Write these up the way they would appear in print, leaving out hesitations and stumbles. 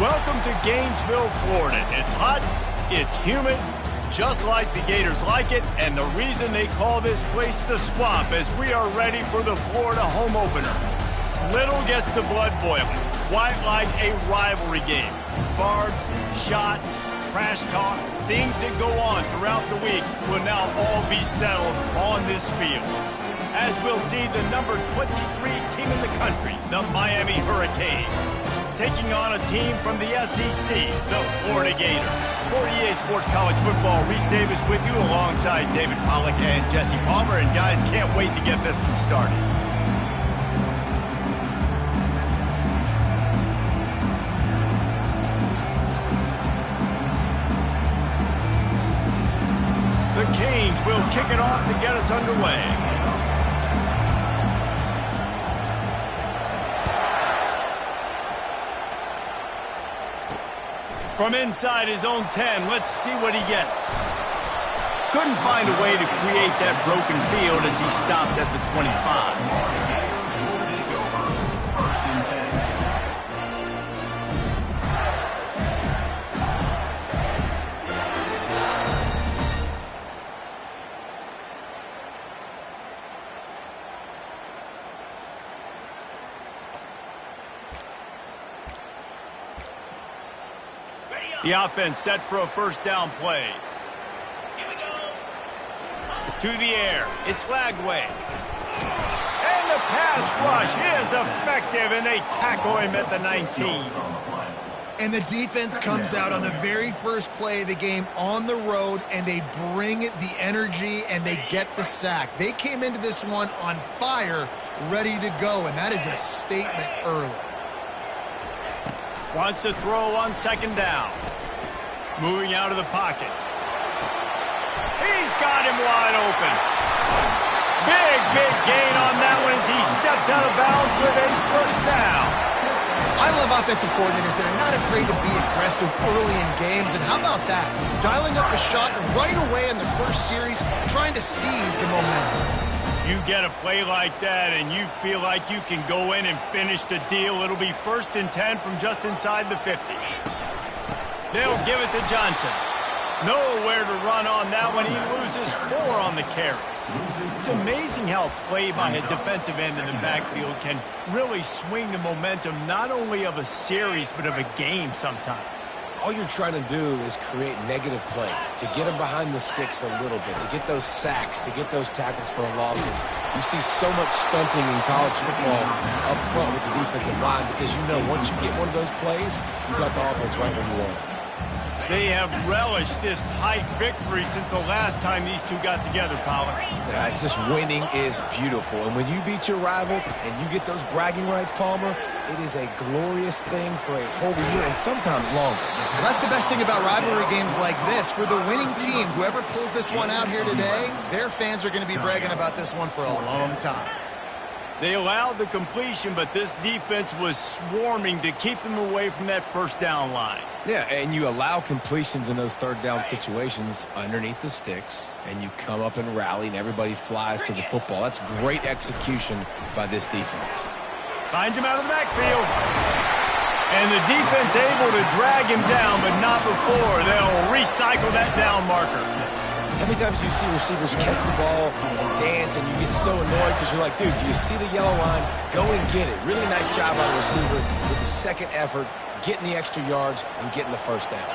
Welcome to Gainesville, Florida. It's hot, it's humid, just like the Gators like it, and the reason they call this place the Swamp is we are ready for the Florida home opener. Little gets the blood boiling, quite like a rivalry game. Barbs, shots, trash talk, things that go on throughout the week will now all be settled on this field. As we'll see the number 23 team in the country, the Miami Hurricanes, taking on a team from the SEC, the Florida Gators. For EA Sports College Football, Reese Davis with you alongside David Pollack and Jesse Palmer. And guys, can't wait to get this one started. The Canes will kick it off to get us underway. From inside his own 10, let's see what he gets. Couldn't find a way to create that broken field as he stopped at the 25. The offense set for a first down play. Here we go. To the air. It's Lagway. And the pass rush is effective, and they tackle him at the 19. And the defense comes out on the very first play of the game on the road, and they bring the energy, and they get the sack. They came into this one on fire, ready to go, and that is a statement early. Wants to throw on second down. Moving out of the pocket. He's got him wide open. Big gain on that one as he steps out of bounds with a first down. I love offensive coordinators that are not afraid to be aggressive early in games. And how about that? Dialing up a shot right away in the first series, trying to seize the momentum. You get a play like that and you feel like you can go in and finish the deal. It'll be 1st and 10 from just inside the 50. They'll give it to Johnson. Nowhere to run on that one. He loses 4 on the carry. It's amazing how play by a defensive end in the backfield can really swing the momentum not only of a series but of a game sometimes. All you're trying to do is create negative plays, to get them behind the sticks a little bit, to get those sacks, to get those tackles for losses. You see so much stunting in college football up front with the defensive line because you know once you get one of those plays, you got the offense right where you want it. They have relished this tight victory since the last time these two got together, Pollard. Yeah, it's just winning is beautiful. And when you beat your rival and you get those bragging rights, Palmer, it is a glorious thing for a whole year and sometimes longer. Well, that's the best thing about rivalry games like this. For the winning team, whoever pulls this one out here today, their fans are going to be bragging about this one for a long time. They allowed the completion, but this defense was swarming to keep them away from that first down line. Yeah, and you allow completions in those third down situations underneath the sticks, and you come up and rally, and everybody flies to the football. That's great execution by this defense. Finds him out of the backfield. And the defense able to drag him down, but not before. They'll recycle that down marker. How many times do you see receivers catch the ball and dance, and you get so annoyed because you're like, dude, do you see the yellow line? Go and get it. Really nice job by the receiver with the second effort, getting the extra yards and getting the first down.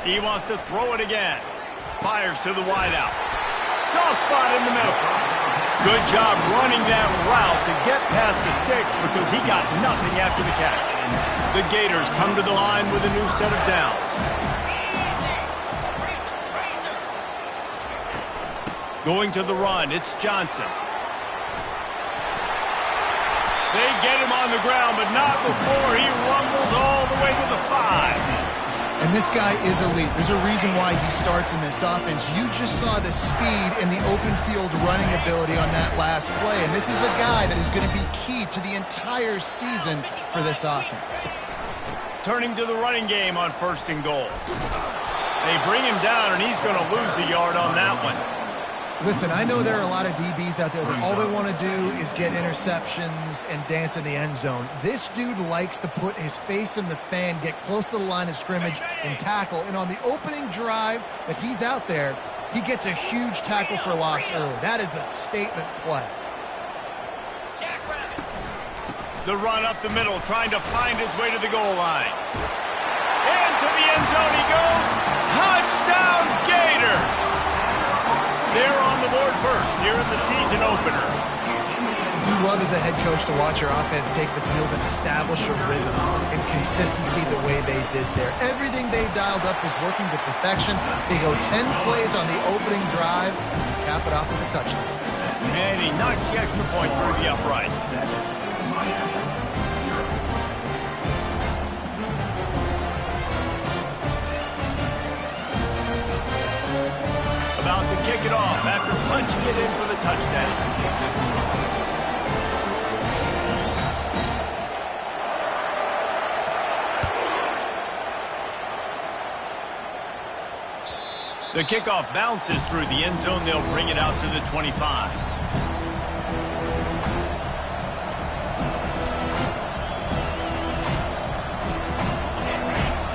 He wants to throw it again. Fires to the wideout. Soft spot in the middle. Good job running that route to get past the sticks because he got nothing after the catch. The Gators come to the line with a new set of downs. Going to the run, it's Johnson. They get him on the ground, but not before he rumbles all the way to the 5. And this guy is elite. There's a reason why he starts in this offense. You just saw the speed and the open field running ability on that last play. And this is a guy that is going to be key to the entire season for this offense. Turning to the running game on 1st and goal. They bring him down, and he's going to lose a yard on that one. Listen, I know there are a lot of DBs out there that all they want to do is get interceptions and dance in the end zone. This dude likes to put his face in the fan, get close to the line of scrimmage, and tackle. And on the opening drive that he's out there, he gets a huge tackle for loss early. That is a statement play. The run up the middle, trying to find his way to the goal line. Into the end zone he goes. Touchdown, Gators! They're on the board first here in the season opener. You love as a head coach to watch your offense take the field and establish a rhythm and consistency the way they did there. Everything they dialed up was working to perfection. They go 10 plays on the opening drive, cap it off with a touchdown. And he knocks the extra point through the uprights. About to kick it off after punching it in for the touchdown. The kickoff bounces through the end zone. They'll bring it out to the 25.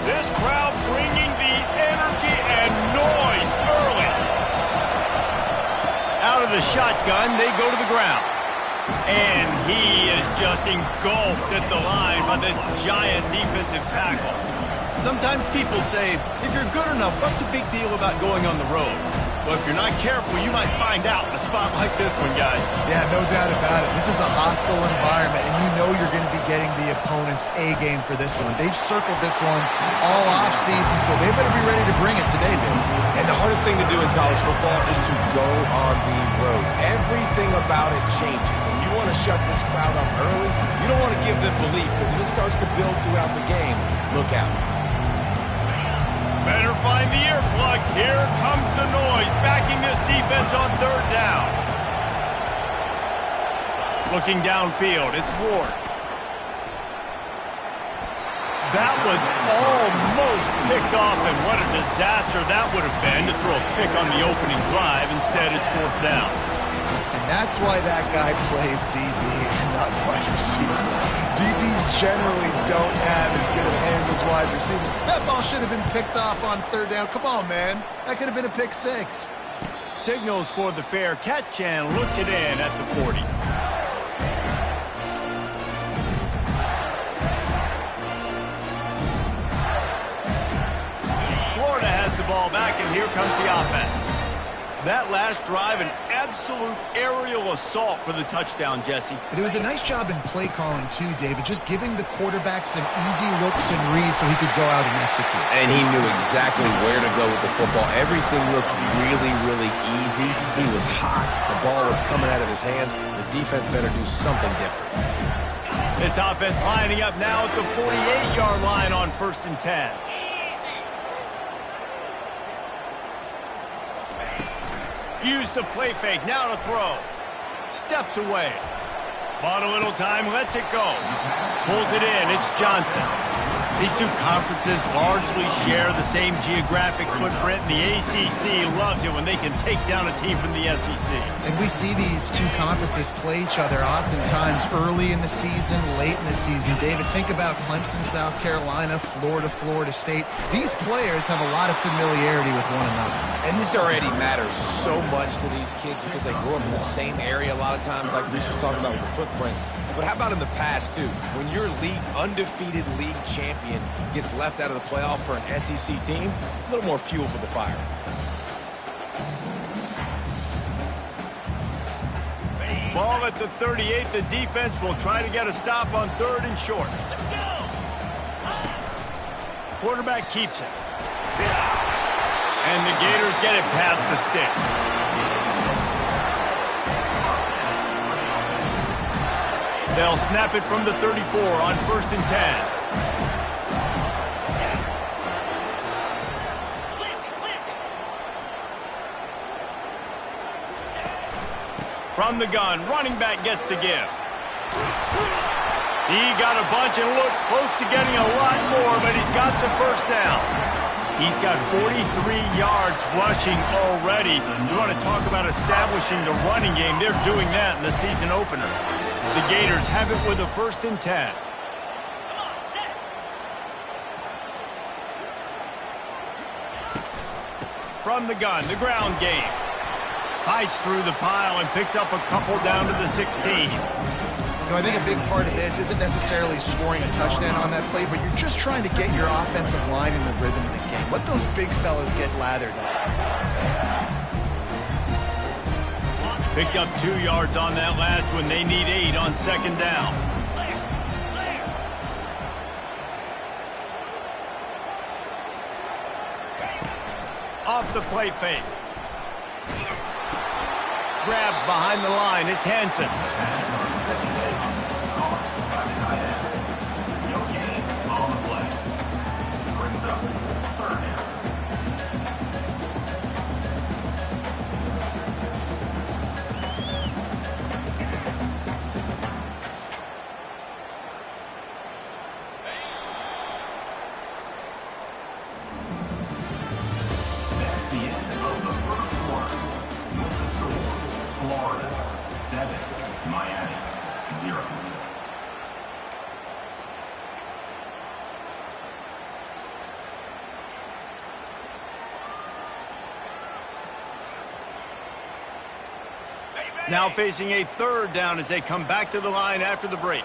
This crowd bringing the energy and noise early. Out of the shotgun, they go to the ground. And he is just engulfed at the line by this giant defensive tackle. Sometimes people say, if you're good enough, what's the big deal about going on the road? Well, if you're not careful, you might find out in a spot like this one, guys. Yeah, no doubt about it. This is a hostile environment, and you know you're going to be getting the opponent's A game for this one. They've circled this one all offseason, so they better be ready to bring it today, dude. And the hardest thing to do in college football is to go on the road. Everything about it changes, and you want to shut this crowd up early. You don't want to give them belief, because if it starts to build throughout the game, look out. Better find the earplugs. Here comes the noise, backing this defense on third down. Looking downfield, it's Ward. That was almost picked off, and what a disaster that would have been to throw a pick on the opening drive. Instead, it's fourth down. And that's why that guy plays DB and not wide receiver. DBs generally don't have as good of hands as wide receivers. That ball should have been picked off on third down. Come on, man. That could have been a pick six. Signals for the fair catch and looks it in at the 40. Florida has the ball back, and here comes the offense. That last drive, an absolute aerial assault for the touchdown, Jesse. But it was a nice job in play calling, too, David, just giving the quarterback some easy looks and reads so he could go out and execute. And he knew exactly where to go with the football. Everything looked really, really easy. He was hot. The ball was coming out of his hands. The defense better do something different. This offense lining up now at the 48-yard line on 1st and 10. Use the play fake, now to throw. Steps away. Bought a little time, lets it go. Pulls it in, it's Johnson. These two conferences largely share the same geographic footprint, and the ACC loves it when they can take down a team from the SEC. And we see these two conferences play each other oftentimes early in the season, late in the season. David, think about Clemson, South Carolina, Florida, Florida State. These players have a lot of familiarity with one another. And this already matters so much to these kids because they grew up in the same area a lot of times, like Reese was talking about with the footprint. But how about in the past, too? When your undefeated league champion gets left out of the playoff for an SEC team, a little more fuel for the fire. Ball at the 38. The defense will try to get a stop on 3rd and short. Quarterback keeps it. And the Gators get it past the sticks. They'll snap it from the 34 on 1st and 10. From the gun, running back gets to give. He got a bunch and looked close to getting a lot more, but he's got the first down. He's got 43 yards rushing already. You want to talk about establishing the running game. They're doing that in the season opener. The Gators have it with a 1st and 10. From the gun, the ground game. Fights through the pile and picks up a couple down to the 16. You know, I think a big part of this isn't necessarily scoring a touchdown on that play, but you're just trying to get your offensive line in the rhythm of the game. Let those big fellas get lathered up. Picked up 2 yards on that last one. They need 8 on 2nd down. Off the play fake. Grab behind the line. It's Hansen. Now facing a 3rd down as they come back to the line after the break.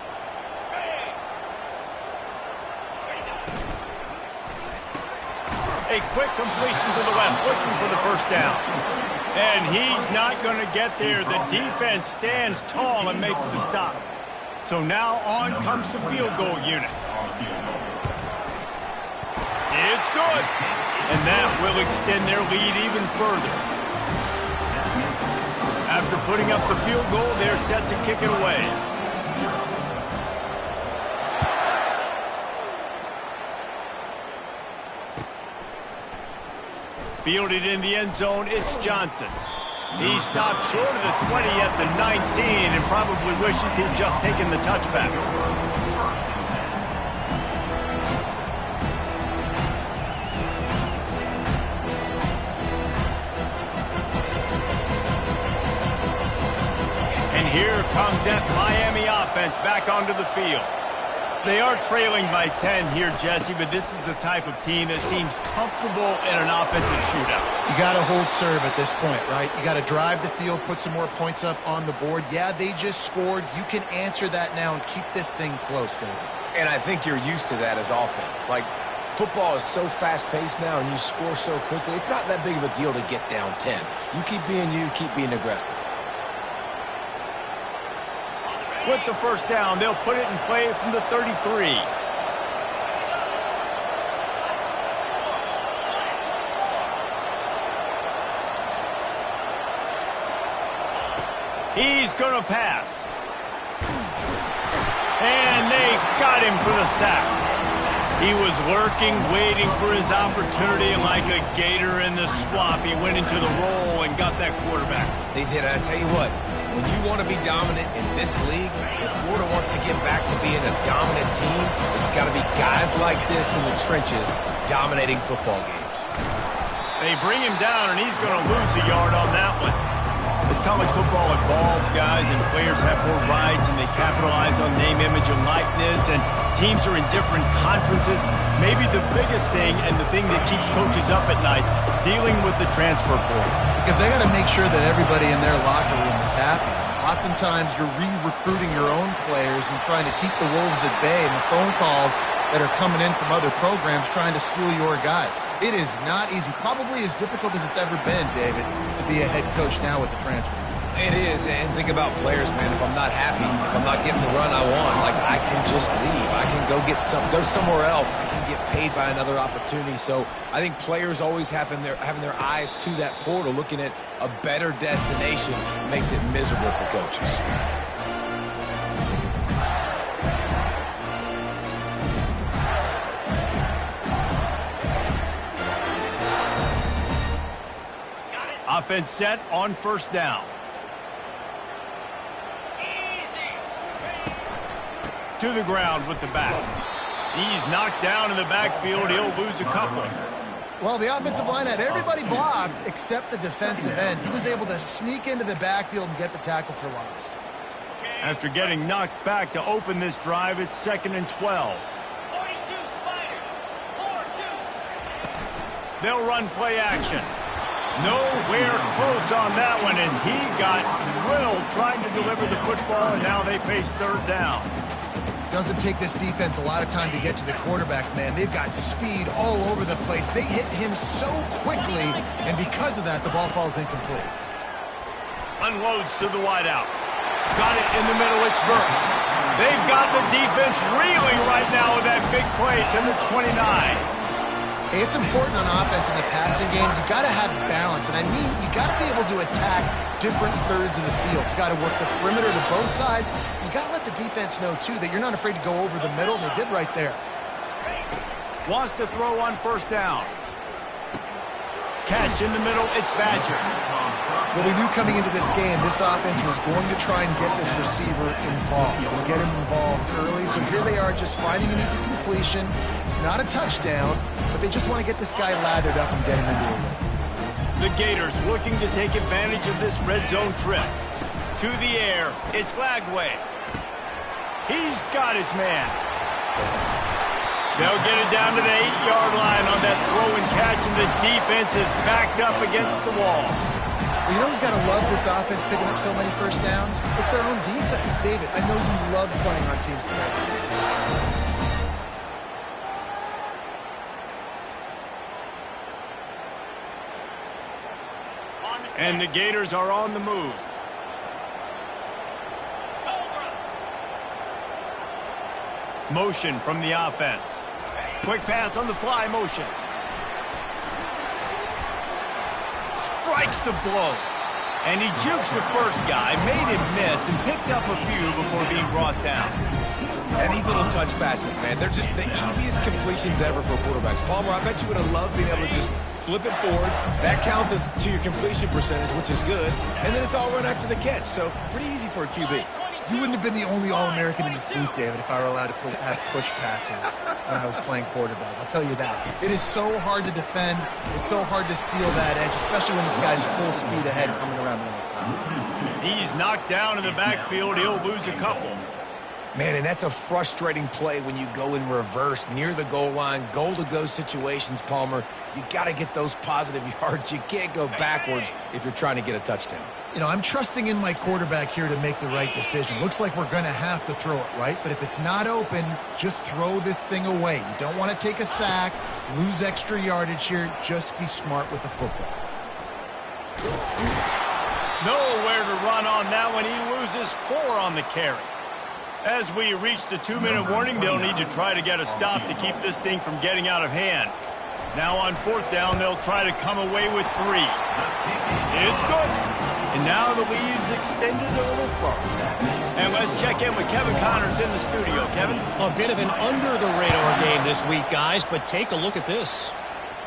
A quick completion to the left, looking for the 1st down. And he's not going to get there. The defense stands tall and makes the stop. So now on comes the field goal unit. It's good. And that will extend their lead even further. After putting up the field goal, they're set to kick it away. Fielded in the end zone, it's Johnson. He stopped short of the 20 at the 19 and probably wishes he'd just taken the touchback. Here comes that Miami offense back onto the field. They are trailing by 10 here, Jesse, but this is the type of team that seems comfortable in an offensive shootout. You got to hold serve at this point, right? You got to drive the field, put some more points up on the board. Yeah, they just scored. You can answer that now and keep this thing close, David. And I think you're used to that as offense. Like, football is so fast-paced now and you score so quickly, it's not that big of a deal to get down 10. You keep being aggressive. With the 1st down, they'll put it in play from the 33. He's going to pass. And they got him for the sack. He was lurking, waiting for his opportunity, and like a gator in the swamp, he went into the roll and got that quarterback. They did. I tell you what. When you want to be dominant in this league, if Florida wants to get back to being a dominant team, it's got to be guys like this in the trenches dominating football games. They bring him down, and he's going to lose a yard on that one. As college football evolves, guys, and players have more rights, and they capitalize on name, image, and likeness, and teams are in different conferences, maybe the biggest thing and the thing that keeps coaches up at night, dealing with the transfer portal. Because they got to make sure that everybody in their locker room is happy. Oftentimes, you're re-recruiting your own players and trying to keep the wolves at bay, and the phone calls that are coming in from other programs trying to steal your guys. It is not easy. Probably as difficult as it's ever been, David, to be a head coach now with the transfer. It is, and think about players, man. If I'm not happy, if I'm not getting the run I want, like, I can just leave. I can go somewhere else. I can get paid by another opportunity. So I think players always having their eyes to that portal, looking at a better destination, makes it miserable for coaches. Offense set on 1st down. To the ground with the back. He's knocked down in the backfield. He'll lose a couple. Well, the offensive line had everybody blocked except the defensive end. He was able to sneak into the backfield and get the tackle for loss. After getting knocked back to open this drive, it's 2nd and 12. They'll run play action. Nowhere close on that one as he got drilled trying to deliver the football, and now they face 3rd down. Doesn't take this defense a lot of time to get to the quarterback, man. They've got speed all over the place. They hit him so quickly, and because of that, the ball falls incomplete. Unloads to the wideout. Got it in the middle. It's Burke. They've got the defense reeling right now with that big play to the 29. Hey, it's important on offense in the passing game. You've got to have balance, and I mean you got to be able to attack different thirds of the field. You got to work the perimeter to both sides. You got to let the defense know, too, that you're not afraid to go over the middle, and they did right there. Wants to throw on 1st down. Catch in the middle. It's Badger. Well, we knew coming into this game, this offense was going to try and get this receiver involved and get him involved early. So here they are just finding an easy completion. It's not a touchdown, but they just want to get this guy lathered up and get him into a win. The Gators looking to take advantage of this red zone trip. To the air, it's Lagway. He's got his man. They'll get it down to the 8-yard line on that throw and catch, and the defense is backed up against the wall. Well, you know who's got to love this offense picking up so many first downs? It's their own defense. David, I know you love playing on teams that have defenses. And the Gators are on the move. Motion from the offense. Quick pass on the fly motion. Strikes the blow. And he jukes the first guy, made him miss, and picked up a few before being brought down. And these little touch passes, man, they're just the easiest completions ever for quarterbacks. Palmer, I bet you would have loved being able to just flip it forward. That counts as to your completion percentage, which is good. And then it's all run after the catch, so pretty easy for a QB. You wouldn't have been the only All-American in this booth, David, if I were allowed to have push passes when I was playing quarterback. I'll tell you that. It is so hard to defend. It's so hard to seal that edge, especially when this guy's full speed ahead coming around the outside. He's knocked down in the backfield. He'll lose a couple. Man, and that's a frustrating play when you go in reverse near the goal line, goal-to-go situations, Palmer. You got to get those positive yards. You can't go backwards if you're trying to get a touchdown. You know, I'm trusting in my quarterback here to make the right decision. Looks like we're going to have to throw it, right? But if it's not open, just throw this thing away. You don't want to take a sack, lose extra yardage here. Just be smart with the football. Nowhere to run on that one. He loses 4 on the carry. As we reach the 2-minute warning, they'll need to try to get a stop to keep this thing from getting out of hand. Now on 4th down, they'll try to come away with 3. It's good. And now the lead's extended a little further. And let's check in with Kevin Connors in the studio. Kevin? A bit of an under-the-radar game this week, guys, but take a look at this.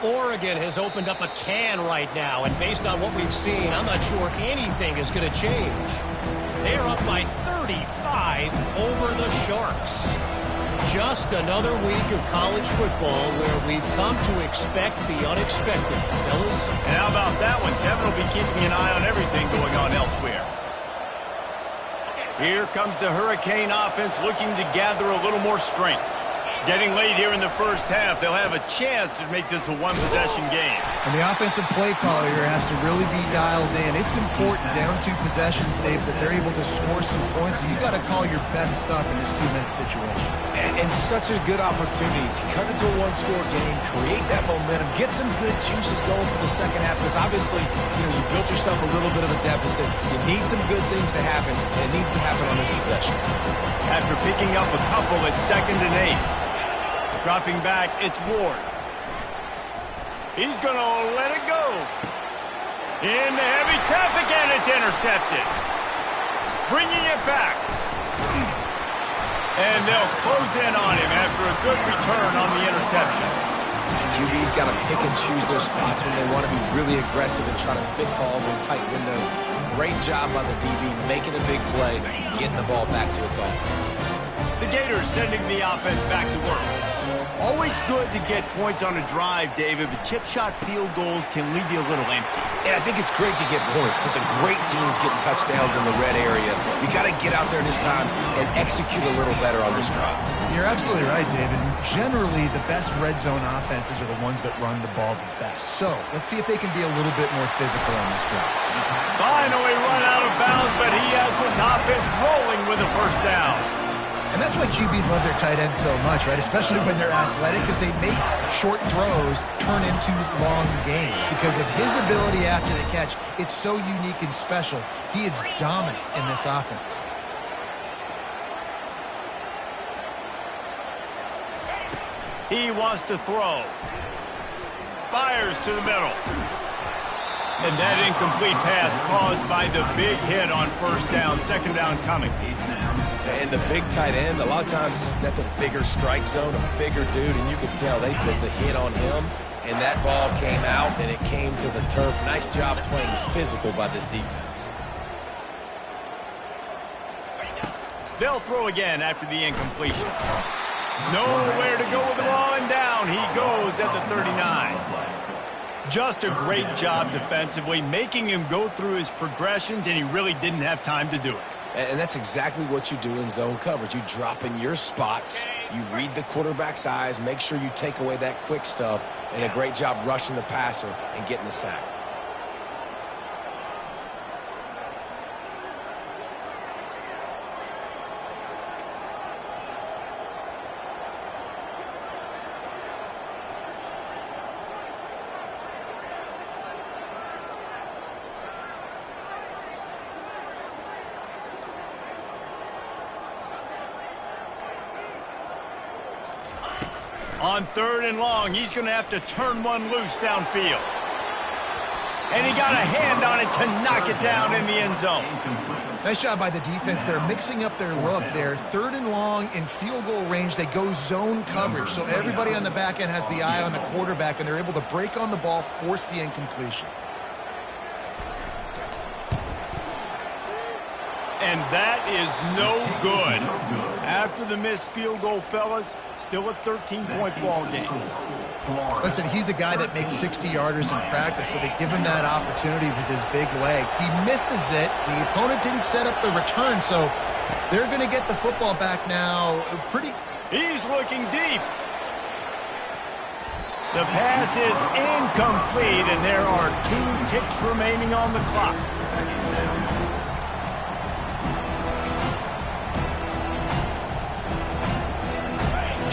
Oregon has opened up a can right now, and based on what we've seen, I'm not sure anything is going to change. They're up by 35 over the Sharks. Just another week of college football where we've come to expect the unexpected, fellas. And how about that one? Kevin will be keeping an eye on everything going on elsewhere. Here comes the Hurricane offense looking to gather a little more strength. Getting late here in the first half, they'll have a chance to make this a one-possession game. And the offensive play caller here has to really be dialed in. It's important down 2 possessions, Dave, that they're able to score some points. So you got to call your best stuff in this 2-minute situation. And such a good opportunity to cut into a 1-score game, create that momentum, get some good juices going for the second half. Because obviously, you built yourself a little bit of a deficit. You need some good things to happen, and it needs to happen on this possession. After picking up a couple, it's 2nd and 8. Dropping back, it's Ward. He's going to let it go. Into heavy traffic, and it's intercepted. Bringing it back. And they'll close in on him after a good return on the interception. QB's got to pick and choose their spots when they want to be really aggressive and try to fit balls in tight windows. Great job by the DB making a big play, getting the ball back to its offense. The Gators sending the offense back to work. Always good to get points on a drive, David, but chip shot field goals can leave you a little empty. And I think it's great to get points, but the great teams get touchdowns in the red area. You got to get out there this time and execute a little better on this drive. You're absolutely right, David. Generally, the best red zone offenses are the ones that run the ball the best. So let's see if they can be a little bit more physical on this drive. Finally run out of bounds, but he has this offense rolling with a first down. And that's why QBs love their tight ends so much, right? Especially when they're athletic, because they make short throws turn into long gains. Because of his ability after the catch, it's so unique and special. He is dominant in this offense. He wants to throw. Fires to the middle. And that incomplete pass caused by the big hit on first down. Second down coming. And the big tight end, a lot of times that's a bigger strike zone, a bigger dude, and you can tell they put the hit on him, and that ball came out, and it came to the turf. Nice job playing physical by this defense. They'll throw again after the incompletion. Nowhere to go with the ball, and down he goes at the 39. Just a great job defensively, making him go through his progressions, and he really didn't have time to do it. And that's exactly what you do in zone coverage. You drop in your spots, you read the quarterback's eyes, make sure you take away that quick stuff, and a great job rushing the passer and getting the sack. On third and long, he's going to have to turn one loose downfield. And he got a hand on it to knock it down in the end zone. Nice job by the defense. They're mixing up their look. They're third and long in field goal range. They go zone coverage. So everybody on the back end has the eye on the quarterback, and they're able to break on the ball, force the incompletion. And that is no good. After the missed field goal, fellas, still a 13-point ball game. Listen, he's a guy that makes 60-yarders in practice, so they give him that opportunity with his big leg. He misses it. The opponent didn't set up the return, so they're going to get the football back now pretty. He's looking deep. The pass is incomplete, and there are 2 ticks remaining on the clock.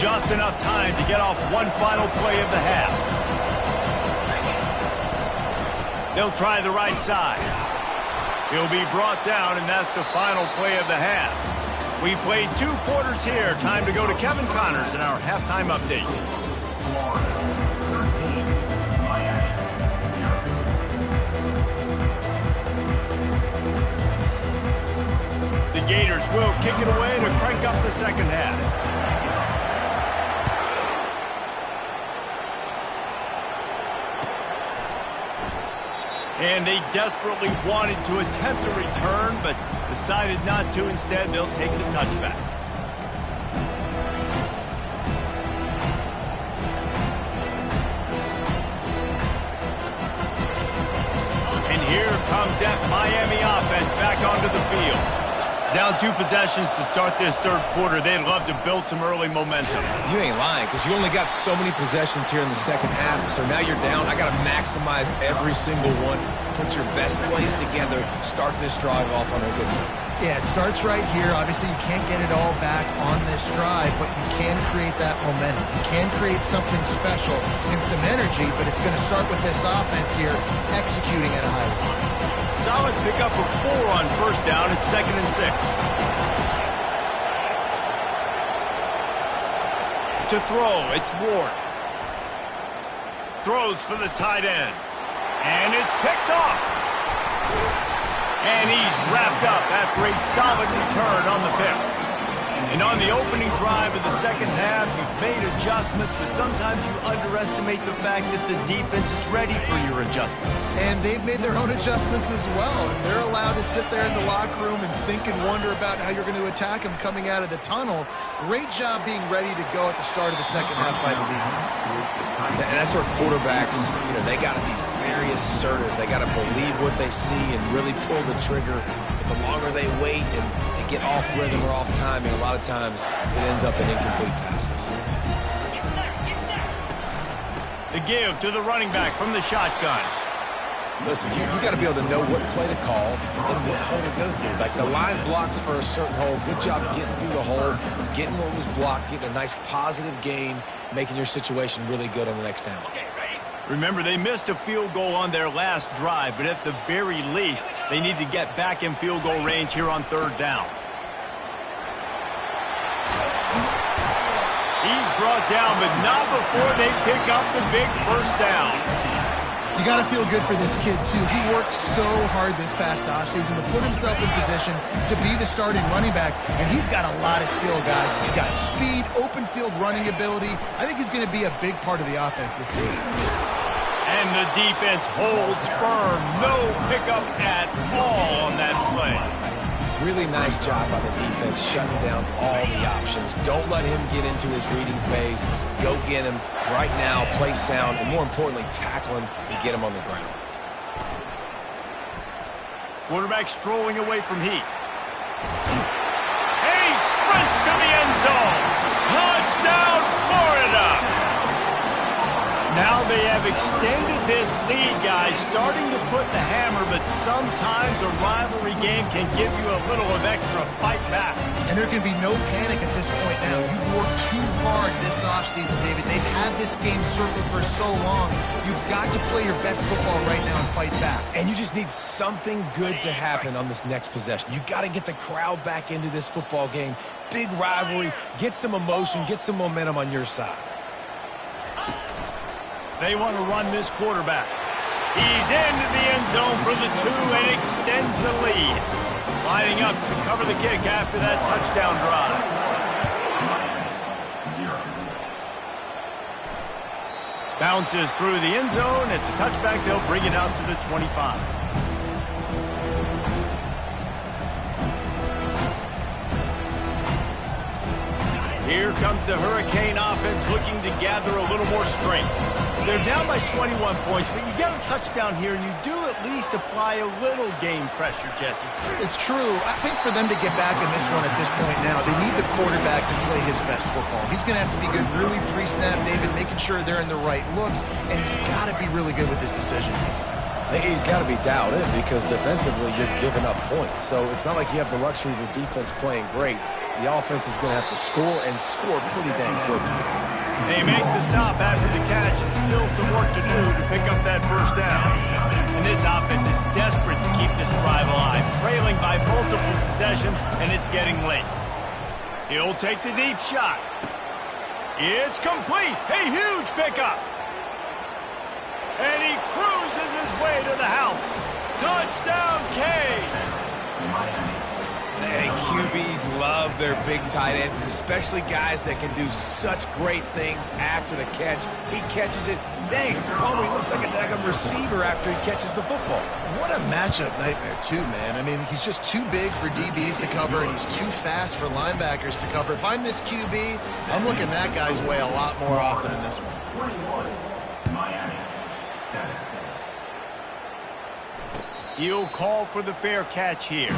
Just enough time to get off one final play of the half. They'll try the right side. He'll be brought down, and that's the final play of the half. We played 2 quarters here. Time to go to Kevin Connors in our halftime update. The Gators will kick it away to crank up the second half. And they desperately wanted to attempt a return, but decided not to. Instead, they'll take the touchback. And here comes that Miami offense back onto the field. Down 2 possessions to start this third quarter. They'd love to build some early momentum. You ain't lying, because you only got so many possessions here in the second half, so now you're down. I got to maximize every single one. Put your best plays together. Start this drive off on a good note. Yeah, it starts right here. Obviously, you can't get it all back on this drive, but you can create that momentum. You can create something special and some energy, but it's going to start with this offense here executing at a high level. Solid pickup of 4 on first down. It's 2nd and 6. To throw, it's Ward. Throws for the tight end. And it's picked off. And he's wrapped up after a solid return on the pick. And on the opening drive of the second half, you've made adjustments, but sometimes you underestimate the fact that the defense is ready for your adjustments. And they've made their own adjustments as well. And they're allowed to sit there in the locker room and think and wonder about how you're going to attack them coming out of the tunnel. Great job being ready to go at the start of the second half by the defense. And that's where quarterbacks, they got to be very assertive. They got to believe what they see and really pull the trigger. But the longer they wait and get off rhythm or off timing, a lot of times it ends up in incomplete passes. The give to the running back from the shotgun. Listen, you got to be able to know what play to call and what hole to go through. Like the line blocks for a certain hole. Good job getting through the hole, getting what was blocked, getting a nice positive gain, making your situation really good on the next down. Remember, they missed a field goal on their last drive, but at the very least, they need to get back in field goal range here on third down. He's brought down, but not before they pick up the big first down. You got to feel good for this kid, too. He worked so hard this past offseason to put himself in position to be the starting running back, and he's got a lot of skill, guys. He's got speed, open field running ability. I think he's going to be a big part of the offense this season. And the defense holds firm. No pickup at all on that play. Really nice job by the defense shutting down all the options. Don't let him get into his reading phase. Go get him right now, play sound, and more importantly, tackle him and get him on the ground. Quarterback strolling away from heat. And he sprints to the end zone. Touchdown, Florida! Now they have extended this lead, guys, starting to put the hammer, but sometimes a rivalry game can give you a little of extra fight back. And there can be no panic at this point now. You've worked too hard this offseason, David. They've had this game circled for so long. You've got to play your best football right now and fight back. And you just need something good to happen on this next possession. You got to get the crowd back into this football game. Big rivalry, get some emotion, get some momentum on your side. They want to run this quarterback. He's into the end zone for the 2 and extends the lead. Lining up to cover the kick after that touchdown drive. Bounces through the end zone. It's a touchback. They'll bring it out to the 25. Here comes the Hurricane offense looking to gather a little more strength. They're down by 21 points, but you get a touchdown here, and you do at least apply a little game pressure, Jesse. It's true. I think for them to get back in this one at this point now, they need the quarterback to play his best football. He's going to have to be good really pre-snap, David, making sure they're in the right looks, and he's got to be really good with his decision. He's got to be dialed in because defensively you're giving up points. So it's not like you have the luxury of your defense playing great. The offense is going to have to score and score pretty dang quickly. They make the stop after the catch, and still some work to do to pick up that first down. And this offense is desperate to keep this drive alive, trailing by multiple possessions, and it's getting late. He'll take the deep shot. It's complete. A huge pickup. And he cruises his way to the house. Touchdown, Canes. And QBs love their big tight ends, and especially guys that can do such great things after the catch. He catches it. Dang, Palmer, he looks like a receiver after he catches the football. What a matchup nightmare, too, man. I mean, he's just too big for DBs to cover, and he's too fast for linebackers to cover. If I'm this QB, I'm looking that guy's way a lot more often in this one. He'll call for the fair catch here.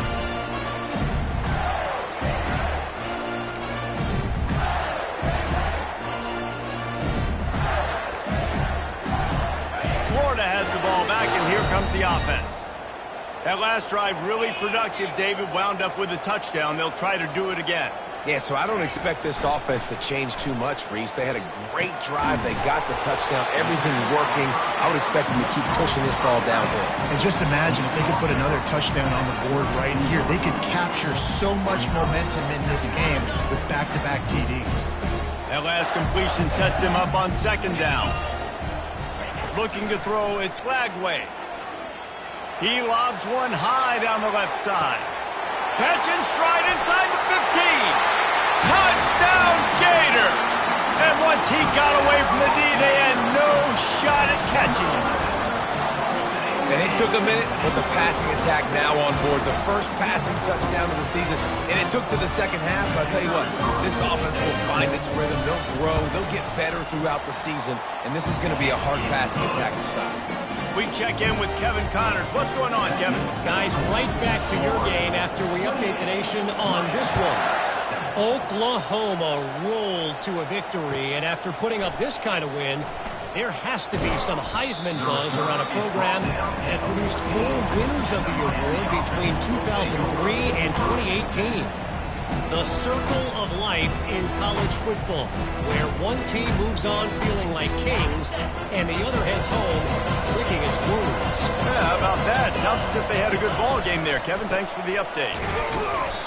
Florida has the ball back, and here comes the offense. That last drive really productive. David wound up with a touchdown. They'll try to do it again. Yeah, so I don't expect this offense to change too much, Reese. They had a great drive. They got the touchdown, everything working. I would expect them to keep pushing this ball downhill. And just imagine if they could put another touchdown on the board right here. They could capture so much momentum in this game with back-to-back TDs. That last completion sets him up on second down. Looking to throw, it's Flagway. He lobs one high down the left side. Catch and stride inside the 15. Once he got away from the D, they had no shot at catching him. And it took a minute, but the passing attack now on board. The first passing touchdown of the season, and it took to the second half. But I'll tell you what, this offense will find its rhythm. They'll grow. They'll get better throughout the season, and this is going to be a hard passing attack to stop. We check in with Kevin Connors. What's going on, Kevin? Guys, right back to your game after we update the nation on this one. Oklahoma rolled to a victory, and after putting up this kind of win, there has to be some Heisman buzz around a program that produced 4 winners of the award between 2003 and 2018. The circle of life in college football, where one team moves on feeling like kings and the other heads home licking its wounds. Yeah, how about that? Sounds as if they had a good ball game there, Kevin. Thanks for the update.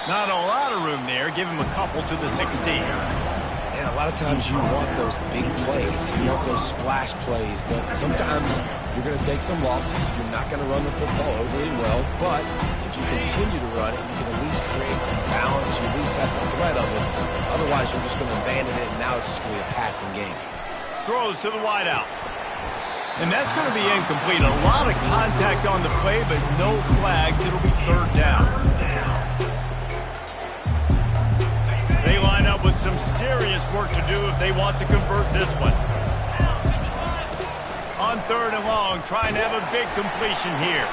Not a lot of room there. Give him a couple to the 16. And a lot of times you want those big plays. You want those splash plays. But sometimes you're going to take some losses. You're not going to run the football overly well. But if you continue to run it, you can at least create some balance. You at least have the threat of it. Otherwise, you're just going to abandon it, and now it's just going to be a passing game. Throws to the wideout. And that's going to be incomplete. A lot of contact on the play, but no flags. It'll be third down. They line up with some serious work to do if they want to convert this one. On third and long, trying to have a big completion here.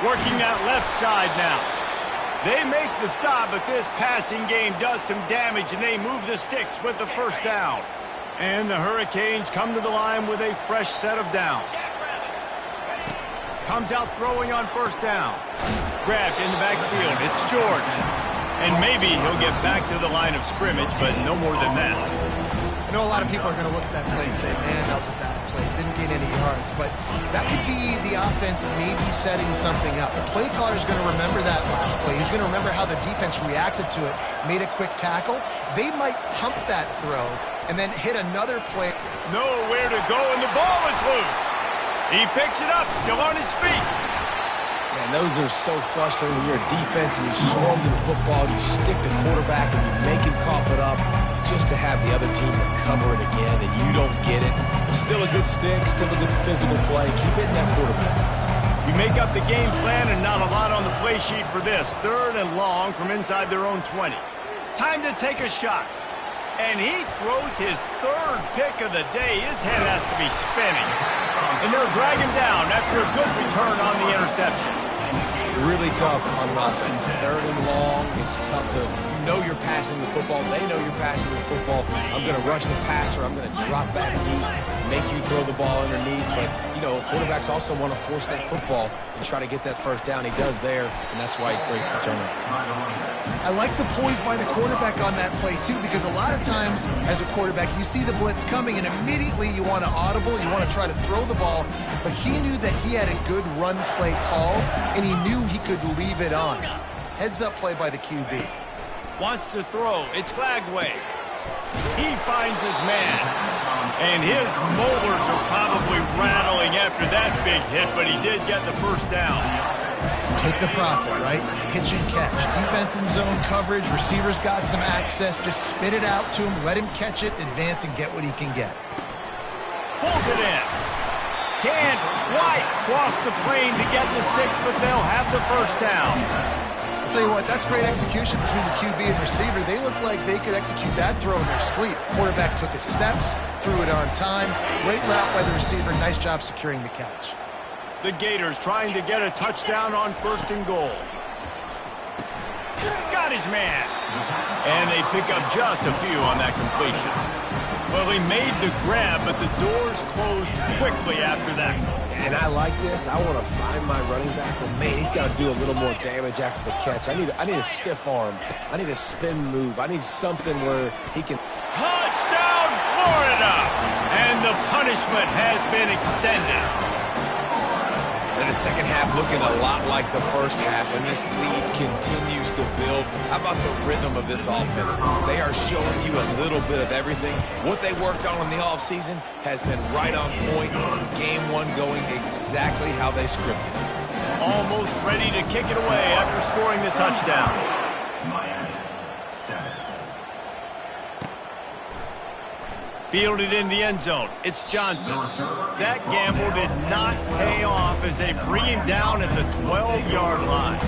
Working that left side now. They make the stop, but this passing game does some damage, and they move the sticks with the first down. And the Hurricanes come to the line with a fresh set of downs. Comes out throwing on first down. Grabbed in the backfield. It's George. And maybe he'll get back to the line of scrimmage, but no more than that. I know a lot of people are going to look at that play and say, man, that was a bad play. Didn't gain any yards. But that could be the offense maybe setting something up. The play caller is going to remember that last play. He's going to remember how the defense reacted to it, made a quick tackle. They might pump that throw and then hit another play. Nowhere to go, and the ball is loose. He picks it up, still on his feet. Man, those are so frustrating when you're a defense and you swarm to the football, you stick the quarterback and you make him cough it up just to have the other team recover it again, and you don't get it. Still a good stick, still a good physical play. Keep hitting that quarterback. You make up the game plan and not a lot on the play sheet for this. Third and long from inside their own 20. Time to take a shot. And he throws his third pick of the day. His head has to be spinning. And they'll drag him down after a good return on the interception. Really tough on offense. Third and long, it's tough to, you know you're passing the football. They know you're passing the football. I'm going to rush the passer. I'm going to drop back deep, make you throw the ball underneath. But, you know, quarterbacks also want to force that football and try to get that first down. He does there, and that's why he creates the turnover. I like the poise by the quarterback on that play, too, because a lot of times as a quarterback, you see the blitz coming, and immediately you want to audible, you want to try to throw the ball, but he knew that he had a good run play called, and he knew he could leave it on. Heads-up play by the QB. Wants to throw. It's Flagway. He finds his man. And his molars are probably rattling after that big hit, but he did get the first down. Take the profit, right? Pitch and catch. Defense in zone coverage. Receivers got some access. Just spit it out to him. Let him catch it, advance, and get what he can get. Pulls it in. Can't quite cross the plane to get the 6, but they'll have the first down. I'll tell you what, that's great execution between the QB and receiver. They look like they could execute that throw in their sleep. Quarterback took his steps, threw it on time. Great route by the receiver. Nice job securing the catch. The Gators trying to get a touchdown on first and goal. Got his man. And they pick up just a few on that completion. Well, he made the grab, but the doors closed quickly after that. And I like this. I want to find my running back, but man, he's got to do a little more damage after the catch. I need a stiff arm. I need a spin move. I need something where he can... Touchdown, Florida! And the punishment has been extended. And the second half looking a lot like the first half, and this lead continues to build. How about the rhythm of this offense? They are showing you a little bit of everything. What they worked on in the offseason has been right on point, with game one going exactly how they scripted it. Almost ready to kick it away after scoring the touchdown. Fielded in the end zone. It's Johnson. That gamble did not pay off as they bring him down at the 12-yard line.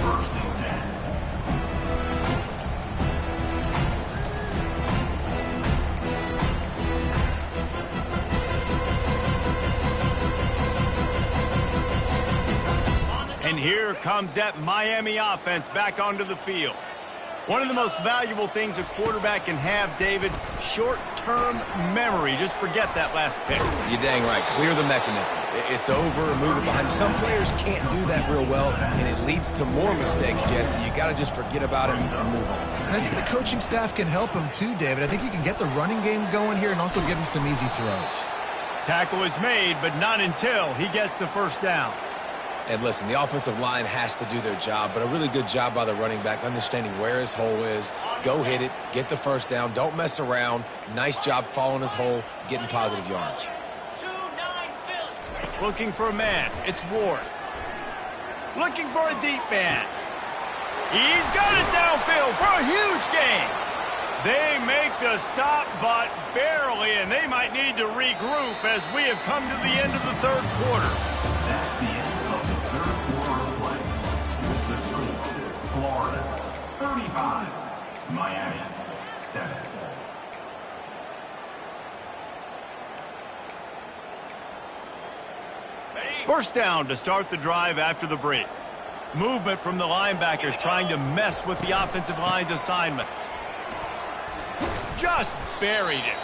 And here comes that Miami offense back onto the field. One of the most valuable things a quarterback can have, David, short-term memory. Just forget that last pick. You're dang right. Clear the mechanism. It's over and move it behind. Some players can't do that real well, and it leads to more mistakes, Jesse. You got to just forget about it and move on. And I think the coaching staff can help him too, David. I think you can get the running game going here and also give him some easy throws. Tackle is made, but not until he gets the first down. And listen, the offensive line has to do their job, but a really good job by the running back, understanding where his hole is. Go hit it, get the first down, don't mess around. Nice job following his hole, getting positive yards. Looking for a man, it's Ward. Looking for a deep man. He's got it downfield for a huge gain. They make the stop, but barely, and they might need to regroup as we have come to the end of the third quarter. That's the end of the third quarter of play. With the score, Florida 35, Miami 7. First down to start the drive after the break. Movement from the linebackers trying to mess with the offensive line's assignments. Just buried it.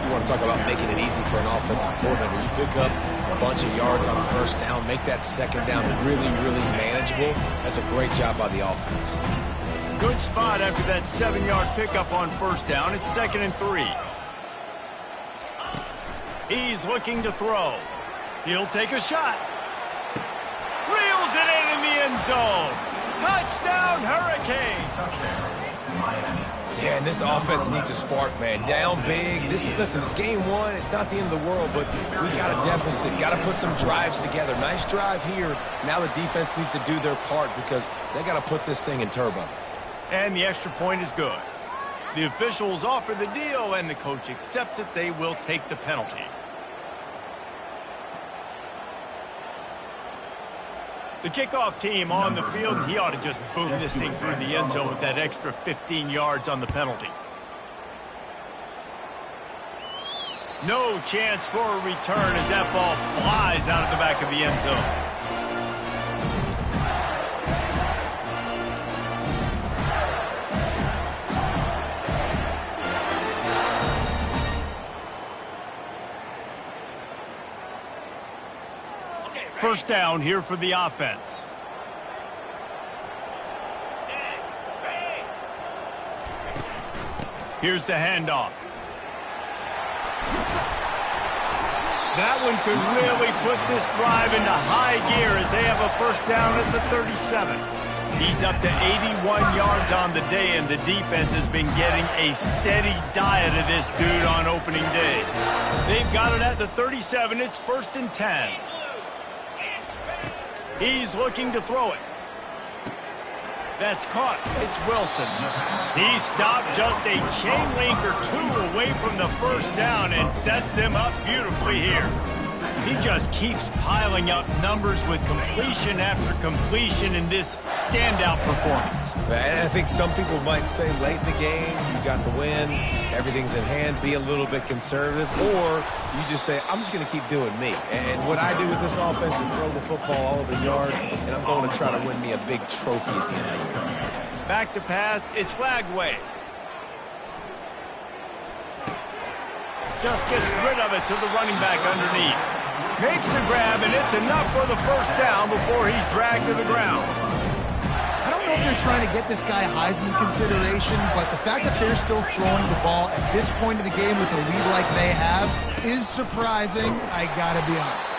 You want to talk about making it easy for an offensive coordinator. You pick up a bunch of yards on first down, make that second down really, really manageable. That's a great job by the offense. Good spot after that 7-yard pickup on first down. It's 2nd and 3. He's looking to throw. He'll take a shot. Reels it in the end zone. Touchdown, Hurricane. Yeah, and this offense needs a spark, man. Down big. Listen, it's game one. It's not the end of the world, but we got a deficit. Got to put some drives together. Nice drive here. Now the defense needs to do their part because they got to put this thing in turbo. And the extra point is good. The officials offer the deal, and the coach accepts it. They will take the penalty. The kickoff team on the field, and he ought to just boom this thing through the end zone with that extra 15 yards on the penalty. No chance for a return as that ball flies out of the back of the end zone. First down here for the offense. Here's the handoff. That one could really put this drive into high gear as they have a first down at the 37. He's up to 81 yards on the day, and the defense has been getting a steady diet of this dude on opening day. They've got it at the 37. It's 1st and 10. He's looking to throw it. That's caught. It's Wilson. He stopped just a chain link or two away from the first down and sets them up beautifully here. He just keeps piling up numbers with completion after completion in this standout performance. And I think some people might say late in the game, you got the win, everything's in hand, be a little bit conservative, or you just say, I'm just going to keep doing me. And what I do with this offense is throw the football all over the yard, and I'm going to try to win me a big trophy at the end of the year. Back to pass, it's Lagway. Just gets rid of it to the running back underneath. Makes the grab, and it's enough for the first down before he's dragged to the ground. I don't know if they're trying to get this guy Heisman consideration, but the fact that they're still throwing the ball at this point of the game with a lead like they have is surprising, I gotta be honest.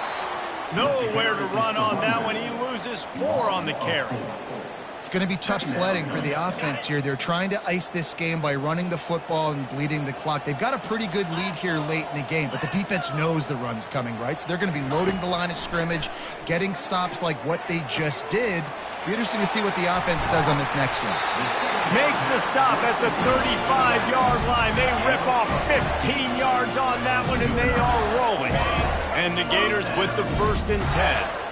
Nowhere to run on that one. He loses 4 on the carry. It's going to be tough sledding for the offense here. They're trying to ice this game by running the football and bleeding the clock. They've got a pretty good lead here late in the game, but the defense knows the run's coming, right? So they're going to be loading the line of scrimmage, getting stops like what they just did, Be interesting to see what the offense does on this next one. Makes the stop at the 35-yard line. They rip off 15 yards on that one, and they are rolling. And the Gators with the 1st and 10.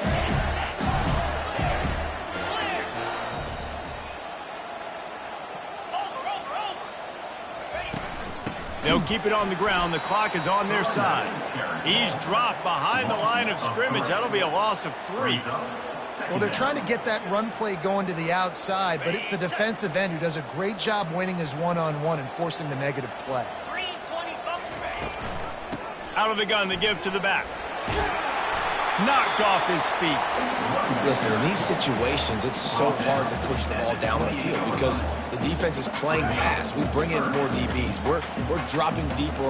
They'll keep it on the ground. The clock is on their side. He's dropped behind the line of scrimmage. That'll be a loss of 3. Well, they're trying to get that run play going to the outside, but it's the defensive end who does a great job winning his one-on-one and forcing the negative play. Out of the gun, the give to the back. Knocked off his feet. Listen, in these situations, it's so hard to push the ball down the field because the defense is playing pass. We bring in more DBs. We're dropping deeper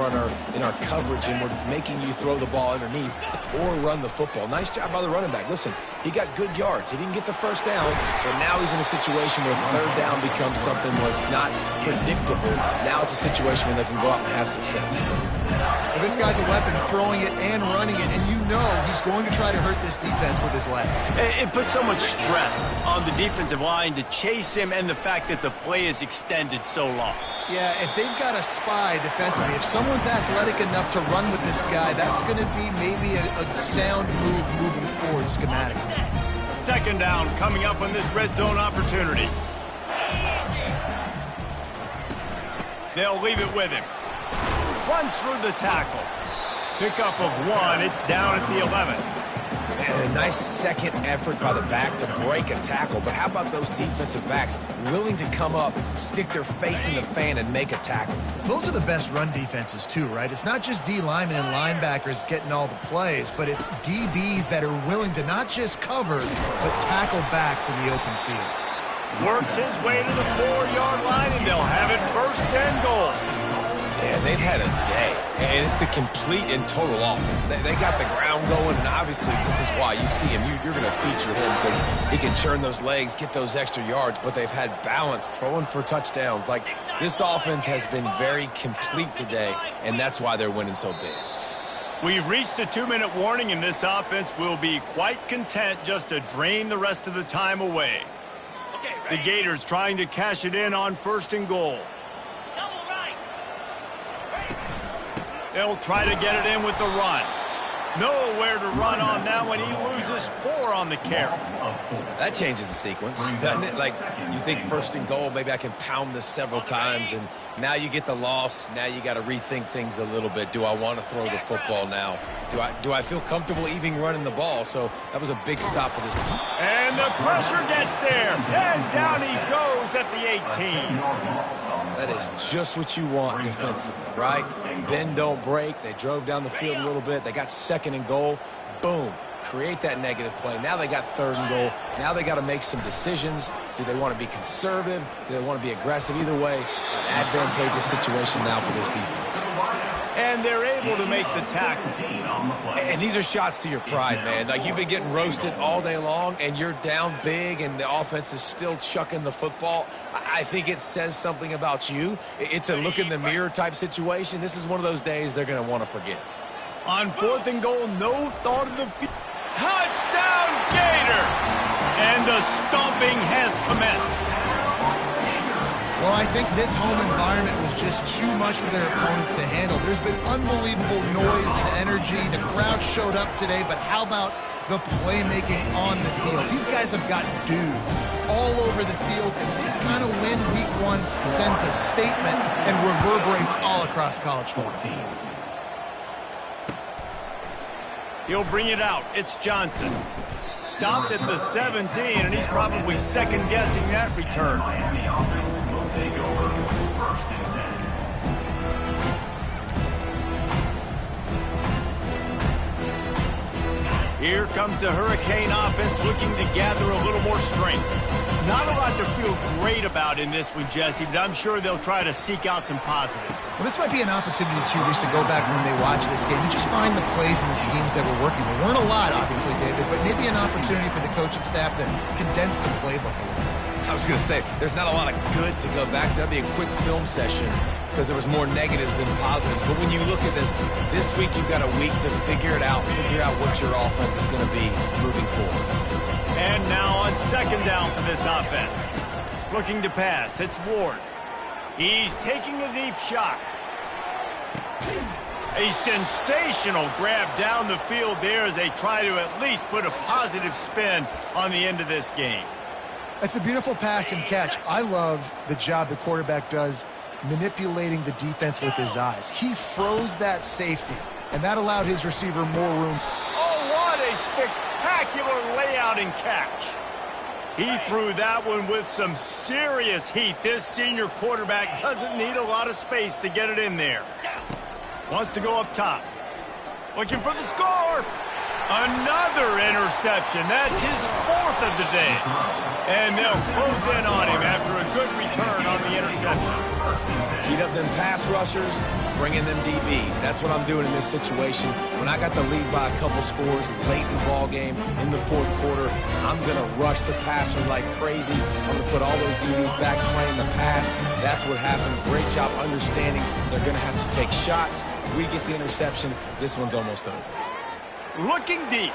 in our coverage, and we're making you throw the ball underneath or run the football. Nice job by the running back. Listen, he got good yards. He didn't get the first down, but now he's in a situation where 3rd down becomes something where it's not predictable. Now it's a situation where they can go out and have success. Well, this guy's a weapon, throwing it and running it, and you know he's going to try to hurt this defense with his legs. It puts so much stress on the defensive line to chase him, and the fact that the play is extended so long. Yeah, if they've got a spy defensively, if someone's athletic enough to run with this guy, that's going to be maybe a sound move moving forward schematically. 2nd down coming up on this red zone opportunity. They'll leave it with him. Runs through the tackle. Pickup of 1. It's down at the 11. And a nice second effort by the back to break a tackle. But how about those defensive backs willing to come up, stick their face in the fan, and make a tackle? Those are the best run defenses, too, right? It's not just D linemen and linebackers getting all the plays, but it's DBs that are willing to not just cover, but tackle backs in the open field. Works his way to the 4-yard line, and they'll have it 1st and goal. Yeah, they've had a day, and it's the complete and total offense. They got the ground going, and obviously this is why you see him. You're going to feature him because he can churn those legs, get those extra yards, but they've had balance, throwing for touchdowns. Like, this offense has been very complete today, and that's why they're winning so big. We've reached a 2-minute warning, and this offense will be quite content just to drain the rest of the time away. The Gators trying to cash it in on 1st and goal. They'll try to get it in with the run. Nowhere to run on that one. He loses 4 on the carry. That changes the sequence, doesn't it? Like, you think 1st and goal, maybe I can pound this several times, and now you get the loss. Now you got to rethink things a little bit. Do I want to throw the football now? Do I feel comfortable even running the ball? So that was a big stop for this team. And the pressure gets there, and down he goes at the 18. That is just what you want defensively, right? Bend, don't break. They drove down the field a little bit. They got 2nd and goal. Boom. Create that negative play. Now they got 3rd and goal. Now they got to make some decisions. Do they want to be conservative? Do they want to be aggressive? Either way, an advantageous situation now for this defense. And they're able to make the tackle. And these are shots to your pride, man. Like, you've been getting roasted all day long, and you're down big, and the offense is still chucking the football. I think it says something about you. It's a look-in-the-mirror type situation. This is one of those days they're going to want to forget. On 4th and goal, no thought of the field. Touchdown, Gator! And the stomping has commenced. Well, I think this home environment was just too much for their opponents to handle. There's been unbelievable noise and energy. The crowd showed up today, but how about the playmaking on the field? These guys have got dudes all over the field, and this kind of win week 1 sends a statement and reverberates all across college football. He'll bring it out. It's Johnson. Stopped at the 17, and he's probably second-guessing that return. Miami offense will take over 1st and 10. Here comes the Hurricane offense looking to gather a little more strength. Not a lot to feel great about in this one, Jesse, but I'm sure they'll try to seek out some positives. Well, this might be an opportunity, too, Reese, to go back when they watch this game and just find the plays and the schemes that were working. There weren't a lot, obviously, David, but maybe an opportunity for the coaching staff to condense the playbook a little bit. I was going to say, there's not a lot of good to go back to. That'd be a quick film session because there was more negatives than positives. But when you look at this week you've got a week to figure it out, figure out what your offense is going to be moving forward. And now on second down for this offense. Looking to pass, it's Ward. He's taking a deep shot. A sensational grab down the field there as they try to at least put a positive spin on the end of this game. That's a beautiful pass and catch. I love the job the quarterback does manipulating the defense with his eyes. He froze that safety, and that allowed his receiver more room. Oh, what a spectacular layout and catch. He threw that one with some serious heat. This senior quarterback doesn't need a lot of space to get it in there. Wants to go up top. Looking for the score. Another interception. That's his fourth of the day. And they'll close in on him after a good return on the interception. Heat up them pass rushers, bring in them DBs. That's what I'm doing in this situation. When I got the lead by a couple scores late in the ball game in the fourth quarter, I'm going to rush the passer like crazy. I'm going to put all those DBs back playing the pass. That's what happened. Great job understanding they're going to have to take shots. We get the interception. This one's almost over. Looking deep.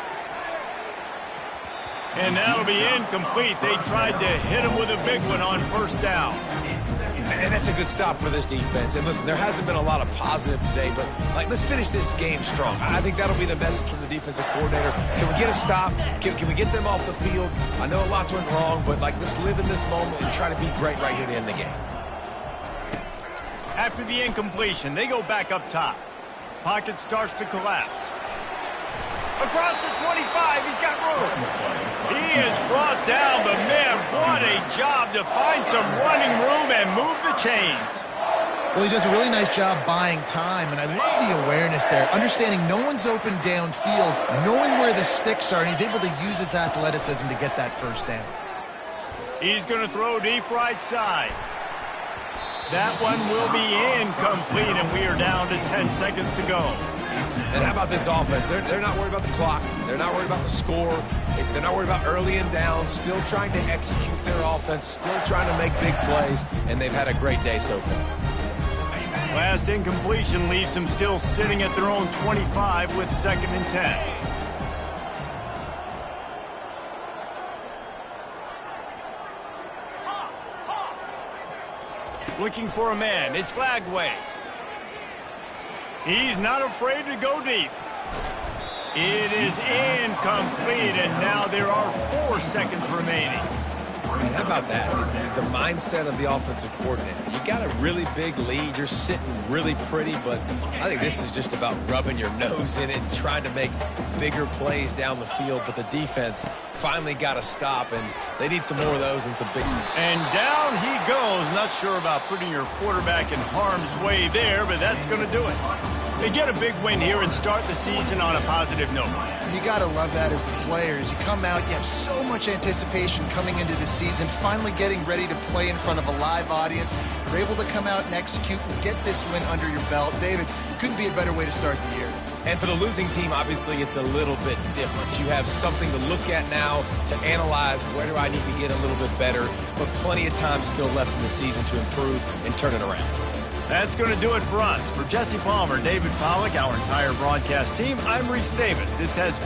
And that'll be incomplete. They tried to hit him with a big one on first down. And that's a good stop for this defense. And listen, there hasn't been a lot of positive today, but let's finish this game strong. I think that'll be the message from the defensive coordinator. Can we get a stop? Can we get them off the field? I know lots went wrong, but let's live in this moment and try to be great right here to end the game. After the incompletion, they go back up top. Pocket starts to collapse. Across the 25, he's got room. He is brought down, but man, what a job to find some running room and move the chains. Well, he does a really nice job buying time, and I love the awareness there, understanding no one's open downfield, knowing where the sticks are, and he's able to use his athleticism to get that first down. He's going to throw deep right side. That one will be incomplete, and we are down to 10 seconds to go. And how about this offense? They're not worried about the clock. They're not worried about the score. They're not worried about early and down. Still trying to execute their offense. Still trying to make big plays. And they've had a great day so far. Last incompletion leaves them still sitting at their own 25 with 2nd and 10. Looking for a man. It's Glagway. He's not afraid to go deep. It is incomplete, and now there are 4 seconds remaining. And how about that? The mindset of the offensive coordinator. You got a really big lead. You're sitting really pretty, but I think this is just about rubbing your nose in it and trying to make bigger plays down the field. But the defense finally got a stop, and they need some more of those and some big. And down he goes. Not sure about putting your quarterback in harm's way there, but that's going to do it. They get a big win here and start the season on a positive note. You got to love that as the players. You come out, you have so much anticipation coming into the season, finally getting ready to play in front of a live audience. You're able to come out and execute and get this win under your belt. David, couldn't be a better way to start the year. And for the losing team, obviously, it's a little bit different. You have something to look at now to analyze where do I need to get a little bit better, but plenty of time still left in the season to improve and turn it around. That's going to do it for us. For Jesse Palmer, David Pollack, our entire broadcast team, I'm Reese Davis. This has